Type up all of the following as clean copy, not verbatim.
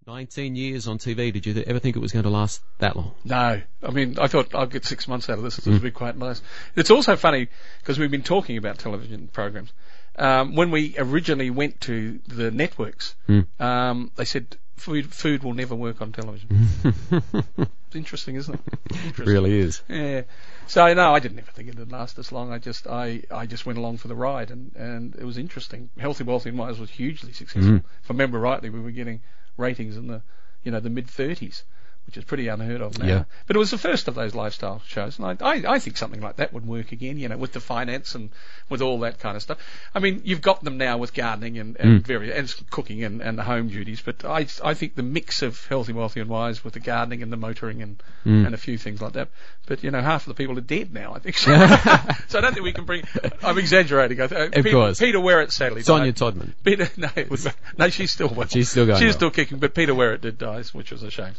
19 years on TV. Did you ever think it was going to last that long? No. I mean, I thought I'll get 6 months out of this. This will be quite nice. It's also funny because we've been talking about television programs. When we originally went to the networks, they said food will never work on television. It's interesting, isn't it? Interesting. It really is. Yeah. So no, I didn't ever think it would last this long. I just went along for the ride, and it was interesting. Healthy, Wealthy and Wise was hugely successful. If I remember rightly, we were getting ratings in the mid-30s, which is pretty unheard of now. Yeah. But it was the first of those lifestyle shows, and I think something like that would work again, with the finance and with all that kind of stuff. I mean, you've got them now with gardening and cooking and the home duties, but I think the mix of Healthy, Wealthy and Wise with the gardening and the motoring and a few things like that. But, half of the people are dead now, I think. So I don't think we can bring... I'm exaggerating. Of course. Peter Werrett sadly Sonia died. Todman. No, she's still well. She's still going. She's still kicking, but Peter Werrett did die, which was a shame.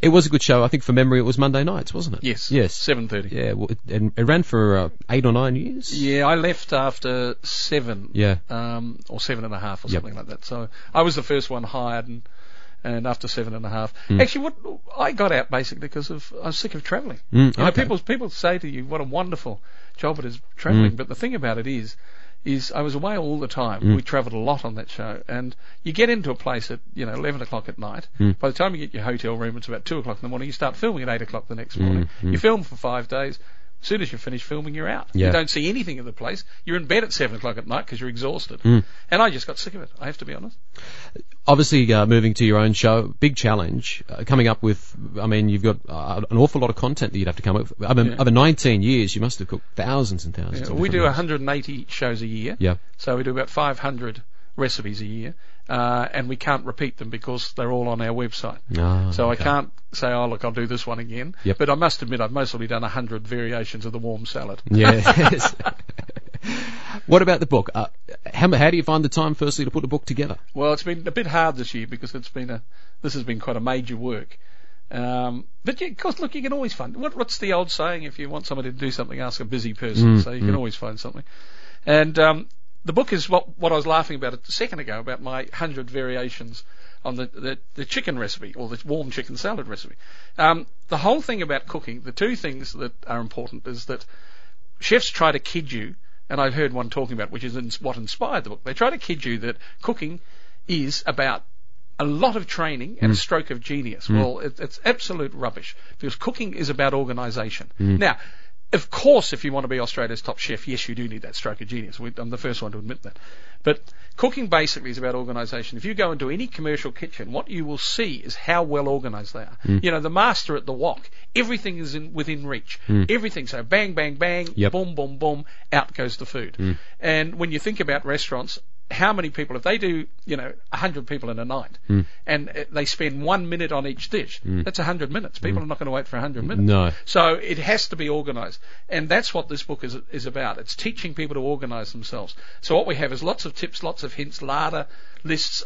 It was a good show. I think from memory it was Monday nights, wasn't it? Yes. 7:30. Yeah, well, it ran for 8 or 9 years. Yeah, I left after 7. Yeah. Or 7.5 or something like that. So I was the first one hired, and after 7.5. Actually, what I got out basically because I was sick of travelling. Okay. People say to you, what a wonderful job it is travelling, but the thing about it is I was away all the time. We travelled a lot on that show, and you get into a place at 11 o'clock at night. By the time you get your hotel room, it's about 2 o'clock in the morning. You start filming at 8 o'clock the next morning. You film for 5 days. As soon as you finish filming, you're out. Yeah. You don't see anything of the place. You're in bed at 7 o'clock at night because you're exhausted. And I just got sick of it, I have to be honest. Obviously, moving to your own show, big challenge. Coming up with, you've got an awful lot of content that you'd have to come up with. Over 19 years, you must have cooked thousands and thousands. We do 180 shows a year. Yeah. So we do about 500 recipes a year. And we can't repeat them because they're all on our website. So okay. I can't say, look, I'll do this one again. Yep. But I must admit, I've mostly done 100 variations of the warm salad. Yes. What about the book? How do you find the time, firstly, to put a book together? Well, it's been a bit hard this year because this has been quite a major work. But yeah, of course, look, you can always find... What's the old saying? If you want somebody to do something, ask a busy person. So you can always find something. And the book is what I was laughing about a second ago, about my 100 variations on the chicken recipe, or the warm chicken salad recipe. The whole thing about cooking, the two things that are important is that chefs try to kid you, and I've heard one talking about, which is what inspired the book. They try to kid you that cooking is about a lot of training and a stroke of genius. Well, it's absolute rubbish, because cooking is about organisation. Now, of course, if you want to be Australia's top chef, yes, you do need that stroke of genius. I'm the first one to admit that. But cooking basically is about organisation. If you go into any commercial kitchen, what you will see is how well organised they are. The master at the wok, everything is within reach. Everything. So bang, bang, bang, boom, boom, boom, out goes the food. And when you think about restaurants, how many people, if they do, 100 people in a night, and they spend 1 minute on each dish, that's 100 minutes. People are not going to wait for 100 minutes. No. So it has to be organised. And that's what this book is about. It's teaching people to organise themselves. So what we have is lots of tips, lots of hints, larder lists,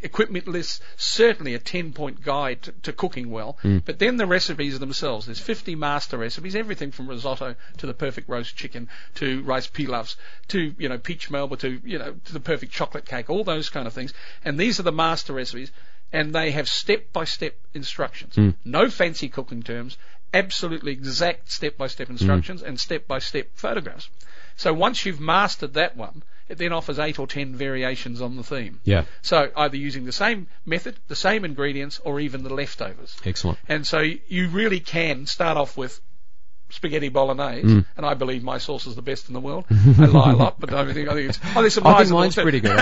equipment lists, certainly a 10-point guide to cooking well, but then the recipes themselves. There's 50 master recipes, everything from risotto to the perfect roast chicken to rice pilafs to, peach melba to, to the perfect chocolate cake, all those kind of things. And these are the master recipes, and they have step-by-step instructions. No fancy cooking terms, absolutely exact step-by-step instructions and step-by-step photographs. So once you've mastered that one, it then offers 8 or 10 variations on the theme. Yeah. So either using the same method, the same ingredients, or even the leftovers. Excellent. And so you really can start off with spaghetti bolognese, and I believe my sauce is the best in the world. I lie a lot, but I think it's mine's pretty good.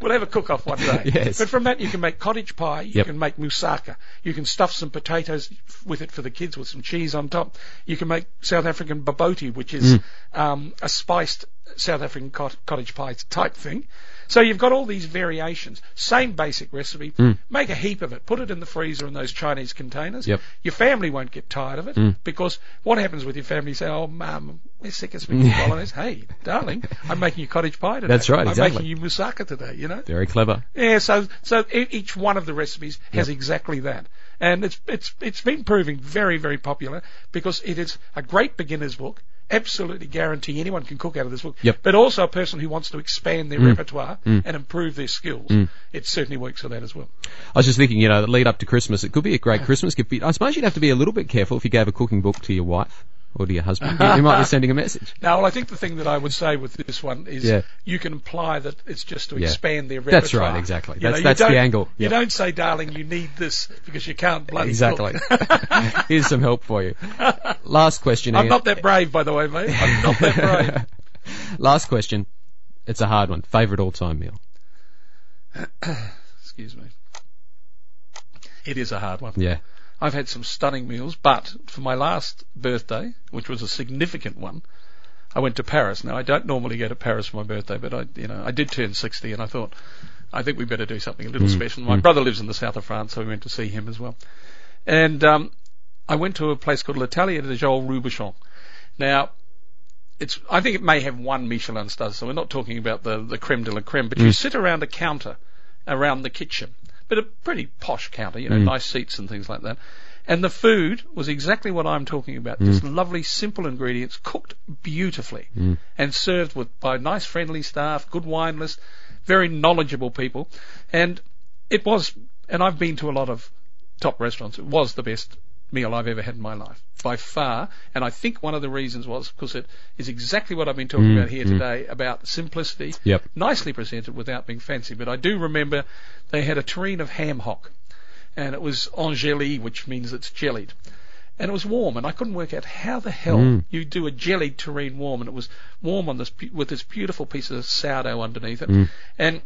We'll have a cook-off one day. Yes. But from that you can make cottage pie, you can make moussaka, you can stuff some potatoes with it for the kids with some cheese on top. You can make South African bobotie, which is a spiced South African cottage pie type thing. So you've got all these variations, same basic recipe, make a heap of it, put it in the freezer in those Chinese containers. Yep. Your family won't get tired of it, because what happens with your family, you say, oh, Mum, we're sick of spaghetti bolognese. Hey, darling, I'm making you cottage pie today. That's right, exactly. I'm making you moussaka today, Very clever. Yeah, so each one of the recipes has exactly that. And it's been proving very, very popular because it is a great beginner's book. absolutely guarantee anyone can cook out of this book. Yep. But also a person who wants to expand their repertoire and improve their skills. It certainly works for that as well. I was just thinking, the lead up to Christmas, it could be a great Christmas gift. I suppose you'd have to be a little bit careful if you gave a cooking book to your wife or to your husband. You might be sending a message. No, well, I think the thing that I would say with this one is you can imply that it's just to expand their repertoire. That's right, exactly. That's the angle. You don't say, darling, you need this because you can't bloody Exactly. cook. Here's some help for you. Last question. I'm not that brave, by the way, mate. I'm not that brave. Last question. It's a hard one. Favourite all-time meal? Excuse me. It is a hard one. Yeah. I've had some stunning meals, but for my last birthday, which was a significant one, I went to Paris. Now, I don't normally go to Paris for my birthday, but I did turn 60, and I thought, I think we better do something a little special. My brother lives in the south of France, so we went to see him as well. And I went to a place called L'Atelier de Joël Robuchon. Now, I think it may have one Michelin star, so we're not talking about the creme de la creme, but you sit around a counter around the kitchen. But a pretty posh counter, nice seats and things like that. And the food was exactly what I'm talking about. Just lovely, simple ingredients, cooked beautifully, and served by nice, friendly staff, good wine list, very knowledgeable people. And and I've been to a lot of top restaurants. It was the best meal I've ever had in my life, by far. And I think one of the reasons was because it is exactly what I've been talking about here today, about simplicity, nicely presented without being fancy. But I do remember they had a terrine of ham hock, and it was angeli, which means it's jellied. And it was warm, and I couldn't work out how the hell you do a jellied terrine warm, and it was warm on this with this beautiful piece of sourdough underneath it. And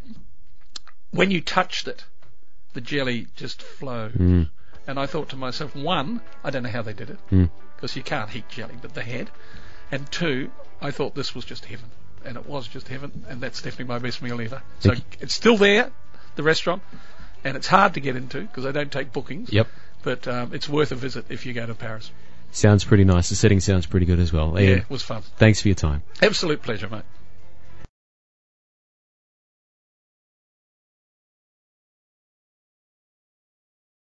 when you touched it, the jelly just flowed. And I thought to myself, one, I don't know how they did it, because you can't heat jelly, but they had. And two, I thought this was just heaven. And it was just heaven, and that's definitely my best meal ever. So it's still there, the restaurant, and it's hard to get into because I don't take bookings. Yep. But it's worth a visit if you go to Paris. Sounds pretty nice. The setting sounds pretty good as well. Ian, it was fun. Thanks for your time. Absolute pleasure, mate.